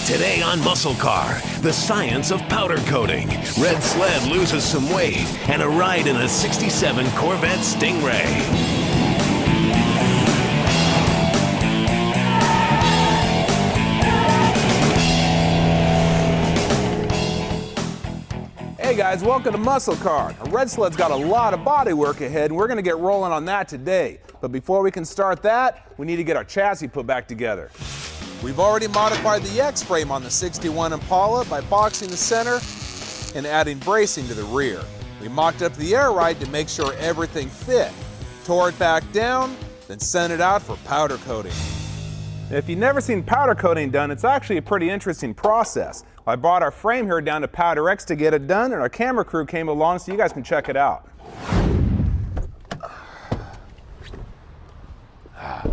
Today on Muscle Car, the science of powder coating. Red Sled loses some weight and a ride in a 67 Corvette Stingray. Hey guys, welcome to Muscle Car. Red Sled's got a lot of body work ahead and we're going to get rolling on that today. But before we can start that, we need to get our chassis put back together. We've already modified the X-frame on the 61 Impala by boxing the center and adding bracing to the rear. We mocked up the air ride to make sure everything fit, tore it back down, then sent it out for powder coating. If you've never seen powder coating done, it's actually a pretty interesting process. I brought our frame here down to Powder X to get it done, and our camera crew came along so you guys can check it out.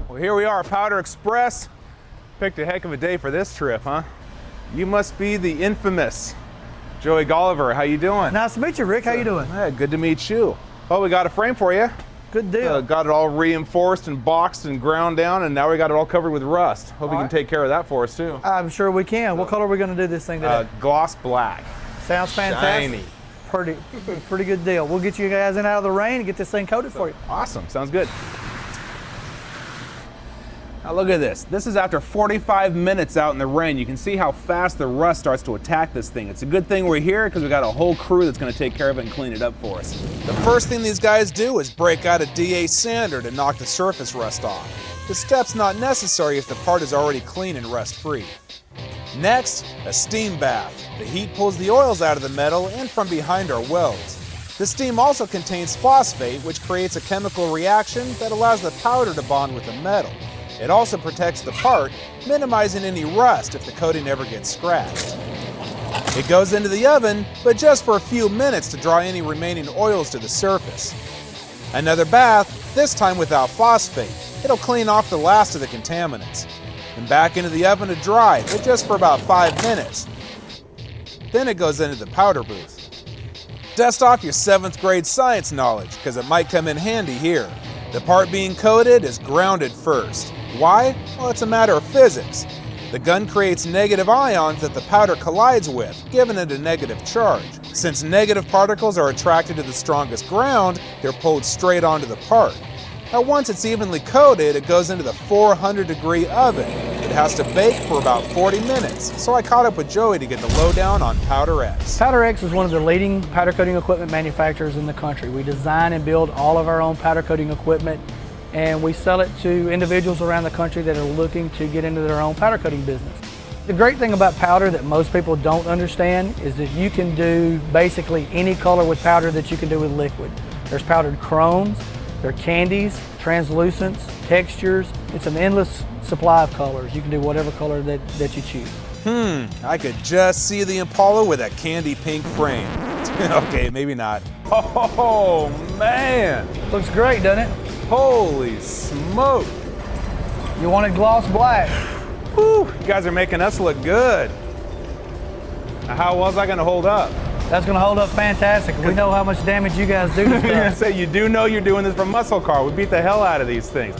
Well, here we are, Powder Express. Picked a heck of a day for this trip, huh? You must be the infamous Joey Golliver. How you doing? Nice to meet you, Rick. How you doing? Yeah, good to meet you. Well, we got a frame for you. Good deal. Got it all reinforced and boxed and ground down, and now we got it all covered with rust. Hope you can take care of that for us too. I'm sure we can. What color are we going to do this thing today? Gloss black. Sounds fantastic. Shiny. Pretty good deal. We'll get you guys in out of the rain and get this thing coated for you. Awesome. Sounds good. Now look at this. This is after 45 minutes out in the rain. You can see how fast the rust starts to attack this thing. It's a good thing we're here because we got a whole crew that's going to take care of it and clean it up for us. The first thing these guys do is break out a DA sander to knock the surface rust off. The step's not necessary if the part is already clean and rust-free. Next, a steam bath. The heat pulls the oils out of the metal and from behind our welds. The steam also contains phosphate, which creates a chemical reaction that allows the powder to bond with the metal. It also protects the part, minimizing any rust if the coating ever gets scratched. It goes into the oven, but just for a few minutes to draw any remaining oils to the surface. Another bath, this time without phosphate. It'll clean off the last of the contaminants. And back into the oven to dry, but just for about 5 minutes. Then it goes into the powder booth. Dust off your 7th grade science knowledge, because it might come in handy here. The part being coated is grounded first. Why? Well, it's a matter of physics. The gun creates negative ions that the powder collides with, giving it a negative charge. Since negative particles are attracted to the strongest ground, they're pulled straight onto the part. Now once it's evenly coated, it goes into the 400-degree oven. It has to bake for about 40 minutes, so I caught up with Joey to get the lowdown on Powder X. Powder X is one of the leading powder coating equipment manufacturers in the country. We design and build all of our own powder coating equipment, and we sell it to individuals around the country that are looking to get into their own powder coating business. The great thing about powder that most people don't understand is that you can do basically any color with powder that you can do with liquid. There's powdered chromes, there are candies, translucents, textures. It's an endless supply of colors. You can do whatever color that you choose. I could just see the Impala with that candy pink frame. Okay, maybe not. Oh man! Looks great, doesn't it? Holy smoke! You wanted gloss black. Whew, you guys are making us look good. Now, how was I gonna hold up? That's gonna hold up fantastic. We know how much damage you guys do to stuff. Say, you do know you're doing this from Muscle Car. We beat the hell out of these things.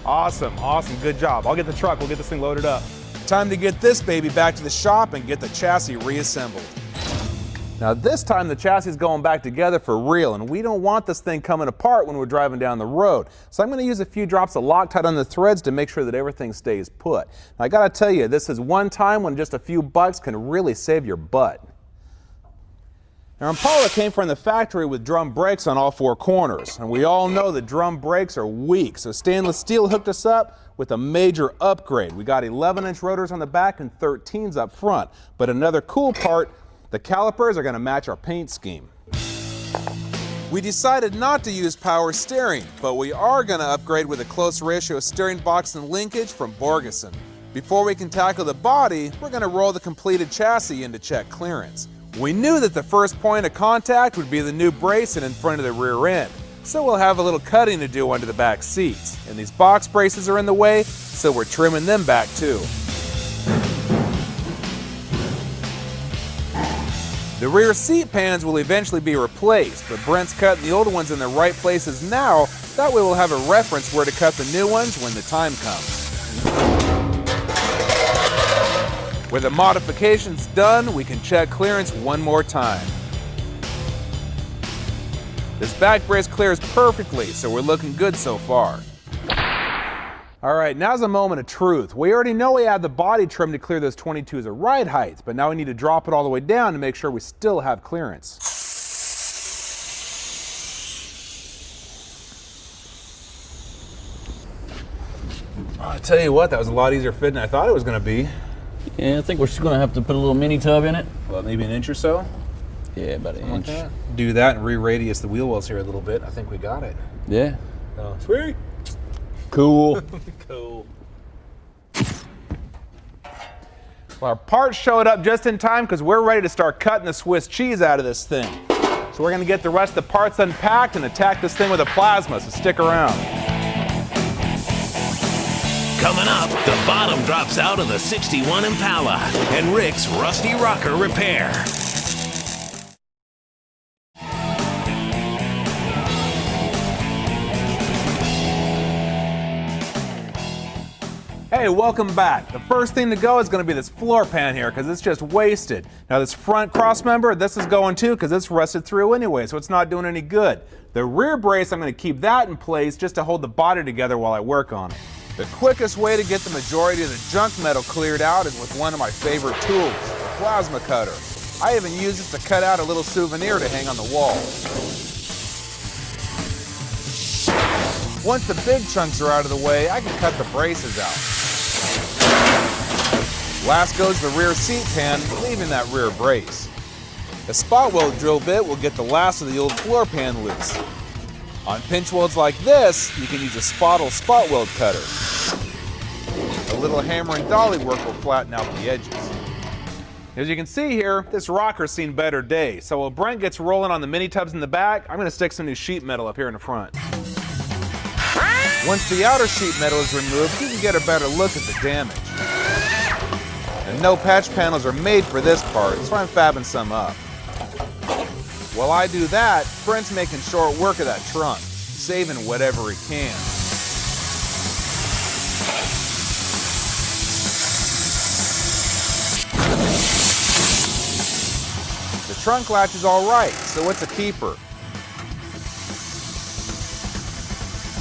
Awesome, awesome, good job. I'll get the truck, we'll get this thing loaded up. Time to get this baby back to the shop and get the chassis reassembled. Now this time the chassis is going back together for real, and we don't want this thing coming apart when we're driving down the road. So I'm going to use a few drops of Loctite on the threads to make sure that everything stays put. Now I got to tell you, this is one time when just a few bucks can really save your butt. Now Impala came from the factory with drum brakes on all 4 corners, and we all know that drum brakes are weak, so stainless steel hooked us up with a major upgrade. We got 11-inch rotors on the back and 13s up front, but another cool part, the calipers are going to match our paint scheme. We decided not to use power steering, but we are going to upgrade with a close ratio steering box and linkage from Borgeson. Before we can tackle the body, we're going to roll the completed chassis in to check clearance. We knew that the first point of contact would be the new bracing in front of the rear end, so we'll have a little cutting to do under the back seats. And these box braces are in the way, so we're trimming them back too. The rear seat pans will eventually be replaced, but Brent's cutting the old ones in the right places now. That way we'll have a reference where to cut the new ones when the time comes. With the modifications done, we can check clearance one more time. This back brace clears perfectly, so we're looking good so far. All right, now's a moment of truth. We already know we have the body trim to clear those 22s at ride height, but now we need to drop it all the way down to make sure we still have clearance. I'll tell you what, that was a lot easier fit than I thought it was going to be. Yeah, I think we're just going to have to put a little mini tub in it. Well, maybe an inch or so? Yeah, about an inch. Like do that and re-radius the wheel wells here a little bit. I think we got it. Yeah. Oh, sweet. Cool. Cool. Well, our parts showed up just in time because we're ready to start cutting the Swiss cheese out of this thing. So we're going to get the rest of the parts unpacked and attack this thing with a plasma, so stick around. Coming up, the bottom drops out of the 61 Impala and Rick's rusty rocker repair. Hey, welcome back. The first thing to go is going to be this floor pan here because it's just wasted. Now this front cross member, this is going too because it's rusted through anyway, so it's not doing any good. The rear brace, I'm going to keep that in place just to hold the body together while I work on it. The quickest way to get the majority of the junk metal cleared out is with one of my favorite tools, the plasma cutter. I even use it to cut out a little souvenir to hang on the wall. Once the big chunks are out of the way, I can cut the braces out. Last goes the rear seat pan, leaving that rear brace. A spot weld drill bit will get the last of the old floor pan loose. On pinch welds like this, you can use a spot weld cutter. A little hammer and dolly work will flatten out the edges. As you can see here, this rocker's seen better days, so while Brent gets rolling on the mini tubs in the back, I'm going to stick some new sheet metal up here in the front. Once the outer sheet metal is removed, you can get a better look at the damage. And no patch panels are made for this part, so I'm fabbing some up. While I do that, Brent's making short work of that trunk, saving whatever he can. The trunk latch is all right, so it's a keeper.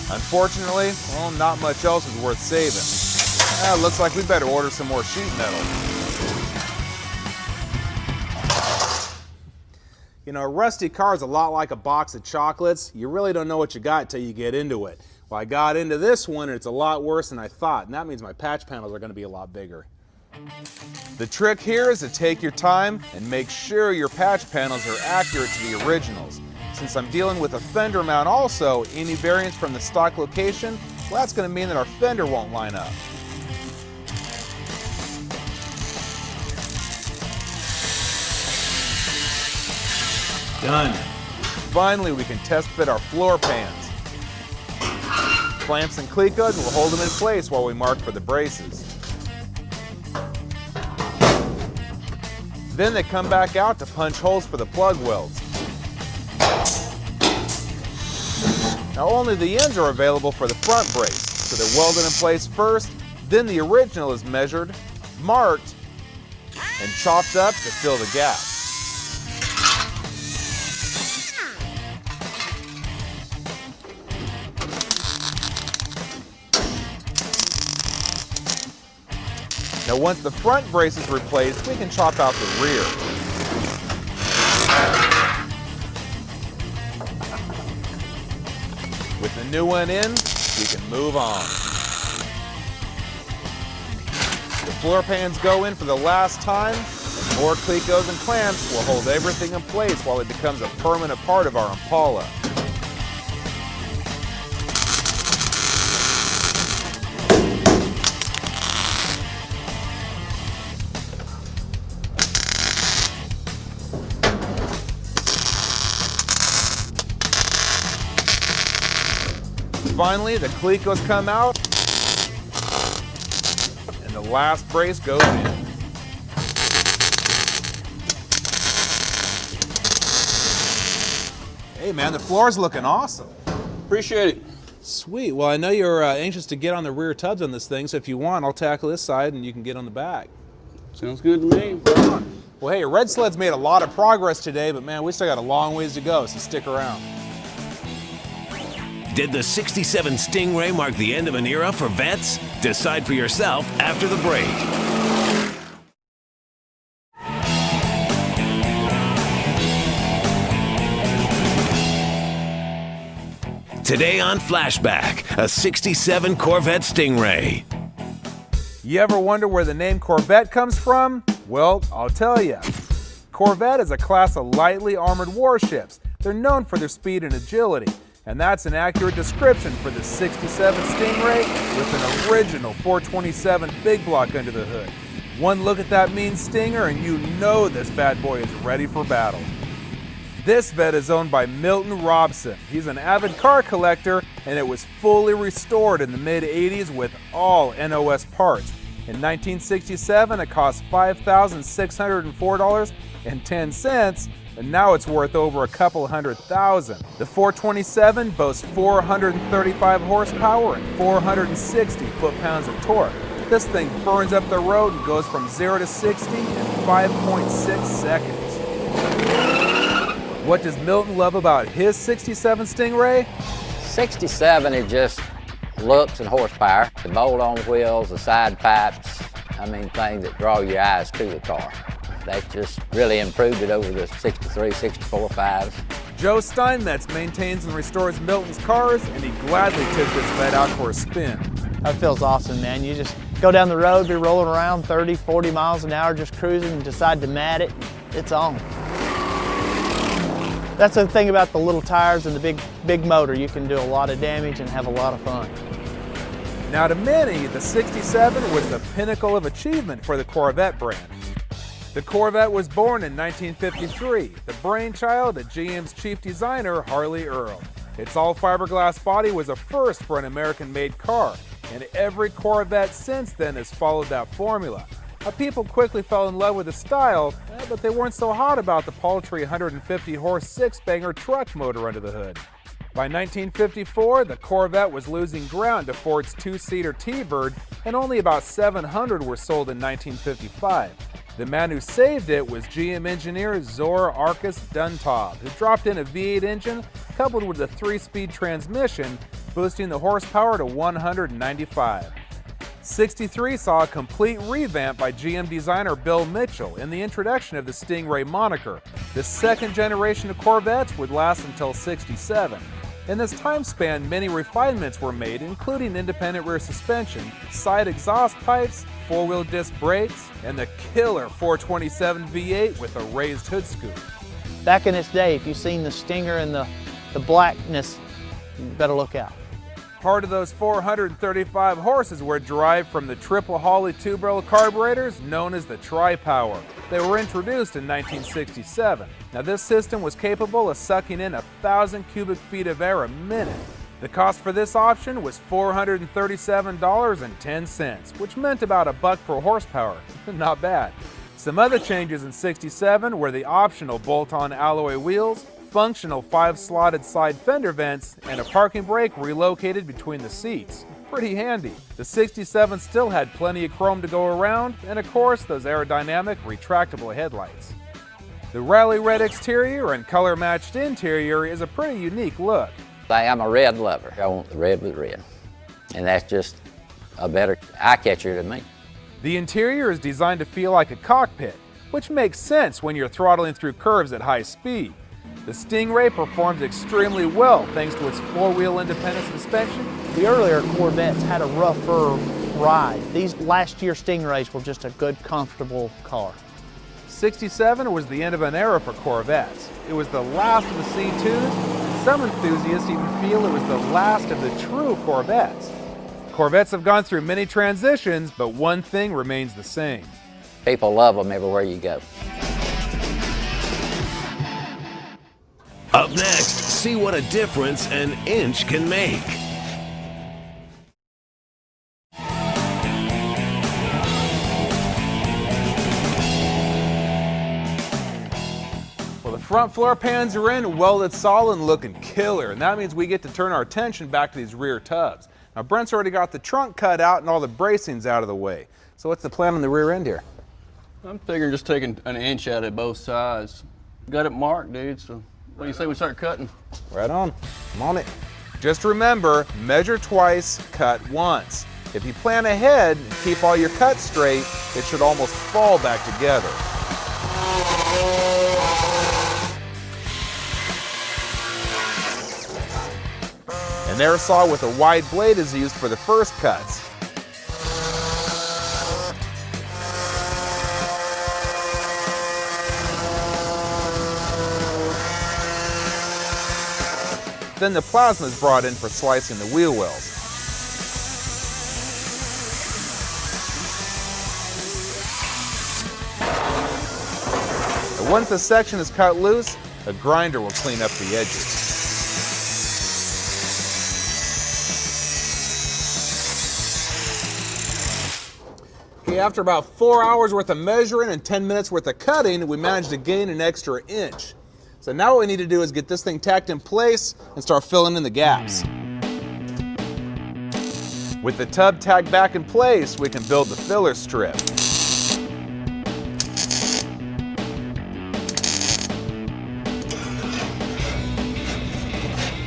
Unfortunately, well, not much else is worth saving. Looks like we better order some more sheet metal. You know, a rusty car is a lot like a box of chocolates. You really don't know what you got till you get into it. Well, I got into this one and it's a lot worse than I thought, and that means my patch panels are going to be a lot bigger. The trick here is to take your time and make sure your patch panels are accurate to the originals. Since I'm dealing with a fender mount also, any variance from the stock location, well, that's going to mean that our fender won't line up. Done. Finally, we can test fit our floor pans. Clamps and clecos will hold them in place while we mark for the braces. Then they come back out to punch holes for the plug welds. Now only the ends are available for the front brace, so they're welded in place first, then the original is measured, marked, and chopped up to fill the gap. Now once the front brace is replaced, we can chop out the rear. With the new one in, we can move on. The floor pans go in for the last time, and more clecos and clamps will hold everything in place while it becomes a permanent part of our Impala. Finally, the clecos come out, and the last brace goes in. Hey man, the floor's looking awesome. Appreciate it. Sweet. Well, I know you're anxious to get on the rear tubs on this thing, so if you want, I'll tackle this side and you can get on the back. Sounds good to me. Well, hey, Red Sled's made a lot of progress today, but man, we still got a long ways to go, so stick around. Did the 67 Stingray mark the end of an era for vets? Decide for yourself after the break. Today on Flashback, a 67 Corvette Stingray. You ever wonder where the name Corvette comes from? Well, I'll tell you. Corvette is a class of lightly armored warships. They're known for their speed and agility, and that's an accurate description for the 67 Stingray with an original 427 big block under the hood. One look at that mean Stinger and you know this bad boy is ready for battle. This vet is owned by Milton Robson. He's an avid car collector, and it was fully restored in the mid-'80s with all NOS parts. In 1967, it cost $5,604.10, and now it's worth over a couple $100,000. The 427 boasts 435 horsepower and 460 foot-pounds of torque. This thing burns up the road and goes from 0 to 60 in 5.6 seconds. What does Milton love about his 67 Stingray? 67 is just looks and horsepower. The bolt-on wheels, the side pipes, I mean things that draw your eyes to the car. That's just really improved it over the 63, 64, 5s. Joe Steinmetz maintains and restores Milton's cars, and he gladly took this vet out for a spin. That feels awesome, man. You just go down the road, be rolling around 30, 40 miles an hour, just cruising, and decide to mat it, it's on. That's the thing about the little tires and the big motor. You can do a lot of damage and have a lot of fun. Now to many, the 67 was the pinnacle of achievement for the Corvette brand. The Corvette was born in 1953, the brainchild of GM's chief designer, Harley Earl. Its all fiberglass body was a first for an American-made car, and every Corvette since then has followed that formula. People quickly fell in love with the style, but they weren't so hot about the paltry 150-horse six-banger truck motor under the hood. By 1954, the Corvette was losing ground to Ford's two-seater T-Bird, and only about 700 were sold in 1955. The man who saved it was GM engineer Zora Arcus Duntov, who dropped in a V8 engine coupled with a 3-speed transmission, boosting the horsepower to 195. 63 saw a complete revamp by GM designer Bill Mitchell in the introduction of the Stingray moniker. The second generation of Corvettes would last until 67. In this time span, many refinements were made, including independent rear suspension, side exhaust pipes, four-wheel disc brakes, and the killer 427 V8 with a raised hood scoop. Back in its day, if you've seen the Stinger and the blackness, you better look out. Part of those 435 horses were derived from the triple Holley two-barrel carburetors known as the Tri-Power. They were introduced in 1967. Now this system was capable of sucking in 1,000 cubic feet of air a minute. The cost for this option was $437.10, which meant about $1 per horsepower. Not bad. Some other changes in 67 were the optional bolt-on alloy wheels, functional 5-slotted side fender vents, and a parking brake relocated between the seats. Pretty handy. The 67 still had plenty of chrome to go around, and of course those aerodynamic retractable headlights. The rally red exterior and color-matched interior is a pretty unique look. I'm a red lover. I want the red with red. And that's just a better eye-catcher to me. The interior is designed to feel like a cockpit, which makes sense when you're throttling through curves at high speed. The Stingray performs extremely well thanks to its four-wheel independent suspension. The earlier Corvettes had a rougher ride. These last year Stingrays were just a good, comfortable car. 67 was the end of an era for Corvettes. It was the last of the C2s, and some enthusiasts even feel it was the last of the true Corvettes. Corvettes have gone through many transitions, but one thing remains the same. People love them everywhere you go. Up next, see what a difference an inch can make. Well, the front floor pans are in, welded solid and looking killer, and that means we get to turn our attention back to these rear tubs. Now, Brent's already got the trunk cut out and all the bracings out of the way. So what's the plan on the rear end here? I'm figuring just taking an inch out of both sides. Got it marked, dude, so what do you say we start cutting? Right on. I'm on it. Just remember, measure twice, cut once. If you plan ahead and keep all your cuts straight, it should almost fall back together. An air saw with a wide blade is used for the first cuts. Then the plasma is brought in for slicing the wheel wells. And once the section is cut loose, a grinder will clean up the edges. Okay, after about 4 hours worth of measuring and 10 minutes worth of cutting, we managed to gain an extra inch. So now what we need to do is get this thing tacked in place and start filling in the gaps. With the tub tacked back in place, we can build the filler strip.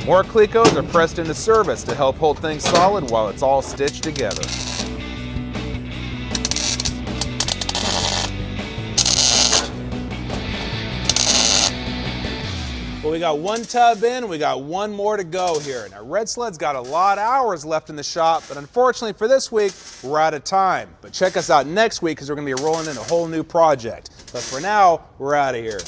More clecos are pressed into service to help hold things solid while it's all stitched together. Well, we got one tub in, we got one more to go here. Now, Red Sled's got a lot of hours left in the shop, but unfortunately for this week, we're out of time. But check us out next week because we're going to be rolling in a whole new project. But for now, we're out of here.